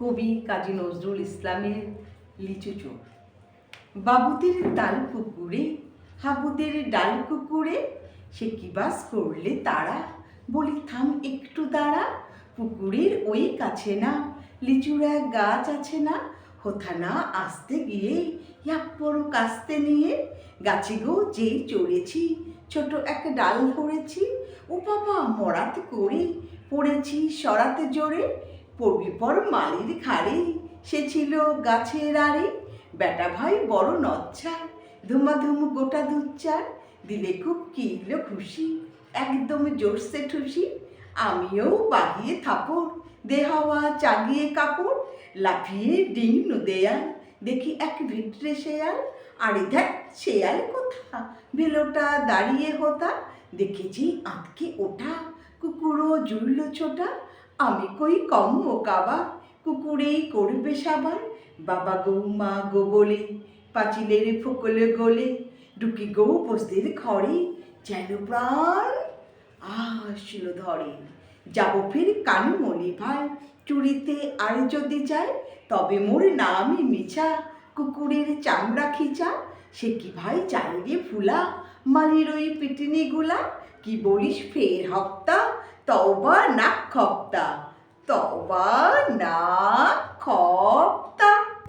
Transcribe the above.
কবি কাজী নজরুল ইসলামের লিচু চোর। বাবুদের তাল পুকুরে হাবুদের ডাল কুকুরে, সে কি বাস করলে তারা, বলি থাম একটু দাঁড়া। পুকুরের ওই কাছে না লিচুর এক গাছ আছে না, হোথা না আসতে গিয়ে ইয়াপ্পর কাস্তে নিয়ে গাছে গো যেই চড়েছি, ছোট এক ডাল ধরেছি, ও বাবা মরাতে করে পড়েছি সরাতে জোরে। পড়বি পর মালির ঘাড়ে, সে ছিল গাছের আড়ে, বেটা ভাই বড় নচ্ছার, ধুমাধুম গোটা দুচ্চার, দিলে খুব কিল খুশি, একদম জোরসে ঠুসি। আমিও বাগিয়ে থাপড়, দে হাওয়া চাগিয়ে কাপড়, লাফিয়ে ডিং দেয়াল, দেখি এক ভিটরে শেয়াল, আরে দেখ শেয়াল কোথা, ভেলোটা দাঁড়িয়ে হোতা, দেখেছি আঁতকে ওঠা, কুকুরও জুড়ল ছোটা। আমি কই কম ও কাবা, কুকুরেই করবে সাবার, বাবা গৌ মা গো বলে পাঁচিলের ফোকলে গলে, ঢুকি গৌ বস্তির ঘরে, যেন প্রাণ আসলো ধরে। যাবো ফির কানমণি ভাই, চুরিতে আর যদি যায়, তবে মোর নামই মিছা, কুকুরের চামড়া খিচা। সে কি ভাই চাই রে ফুলা, মালির ওই পিটিনি গুলা, কি বলিস ফের হপ্তা, তওবা না খপ্তা, তওবা না খপ্তা।